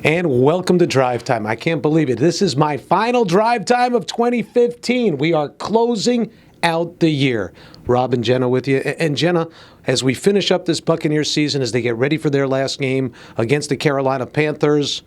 And welcome to Drive Time. I can't believe it. This is my final Drive Time of 2015. We are closing out the year. Rob and Jenna with you. And Jenna, as we finish up this Buccaneers season, as they get ready for their last game against the Carolina Panthers,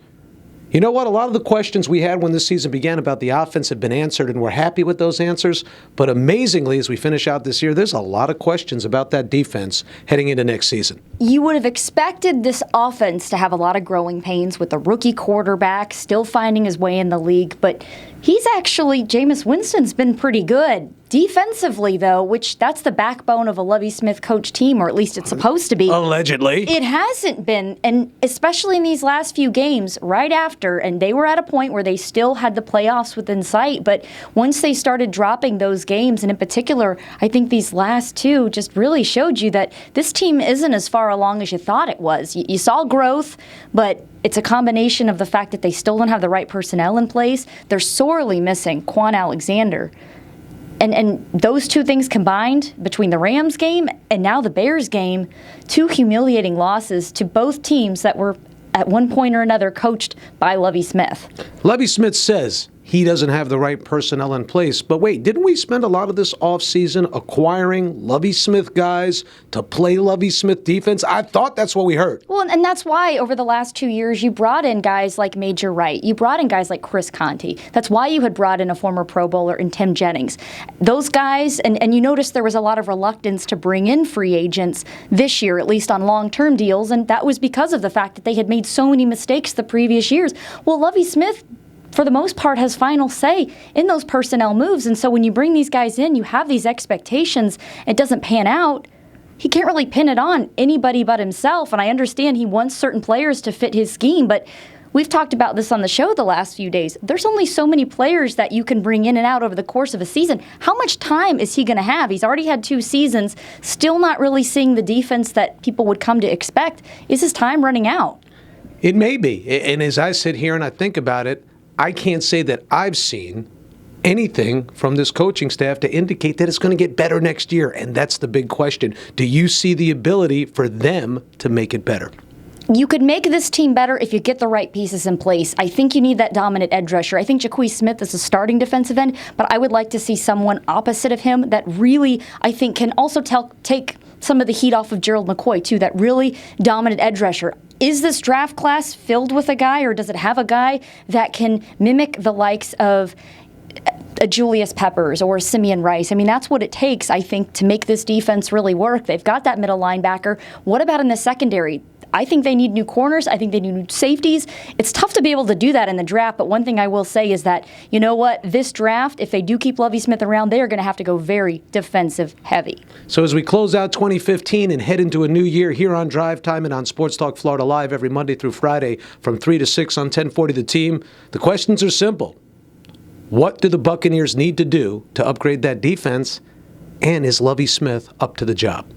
you know what? A lot of the questions we had when this season began about the offense have been answered, and we're happy with those answers. But amazingly, as we finish out this year, there's a lot of questions about that defense heading into next season. You would have expected this offense to have a lot of growing pains with the rookie quarterback still finding his way in the league, but Jameis Winston's been pretty good. Defensively, though, which that's the backbone of a Lovie Smith coach team, or at least it's supposed to be. Allegedly. It hasn't been, and especially in these last few games, right after, and they were at a point where they still had the playoffs within sight, but once they started dropping those games, and in particular, I think these last two just really showed you that this team isn't as far along as you thought it was. You saw growth, but it's a combination of the fact that they still don't have the right personnel in place. They're sorely missing Quan Alexander. And those two things combined, between the Rams game and now the Bears game, two humiliating losses to both teams that were at one point or another coached by Lovie Smith. Lovie Smith says he doesn't have the right personnel in place. But wait, didn't we spend a lot of this offseason acquiring Lovie Smith guys to play Lovie Smith defense? I thought that's what we heard. Well, and that's why over the last 2 years you brought in guys like Major Wright. You brought in guys like Chris Conte. That's why you had brought in a former Pro Bowler in Tim Jennings. Those guys, and you noticed there was a lot of reluctance to bring in free agents this year, at least on long-term deals, and that was because of the fact that they had made so many mistakes the previous years. Well, Lovie Smith, for the most part, has final say in those personnel moves. And so when you bring these guys in, you have these expectations. It doesn't pan out. He can't really pin it on anybody but himself. And I understand he wants certain players to fit his scheme, but we've talked about this on the show the last few days. There's only so many players that you can bring in and out over the course of a season. How much time is he going to have? He's already had 2 seasons, still not really seeing the defense that people would come to expect. Is his time running out? It may be. And as I sit here and I think about it, I can't say that I've seen anything from this coaching staff to indicate that it's going to get better next year. And that's the big question. Do you see the ability for them to make it better? You could make this team better if you get the right pieces in place. I think you need that dominant edge rusher. I think Ja'Quez Smith is a starting defensive end, but I would like to see someone opposite of him that really, I think, can also take some of the heat off of Gerald McCoy, too, that really dominant edge rusher. Is this draft class filled with a guy, or does it have a guy that can mimic the likes of a Julius Peppers or Simeon Rice? I mean, that's what it takes, I think, to make this defense really work. They've got that middle linebacker. What about in the secondary? I think they need new corners. I think they need new safeties. It's tough to be able to do that in the draft, but one thing I will say is that, you know what, this draft, if they do keep Lovie Smith around, they are going to have to go very defensive heavy. So as we close out 2015 and head into a new year here on Drive Time and on Sports Talk Florida Live every Monday through Friday from 3 to 6 on 1040 The Team, the questions are simple. What do the Buccaneers need to do to upgrade that defense? And is Lovie Smith up to the job?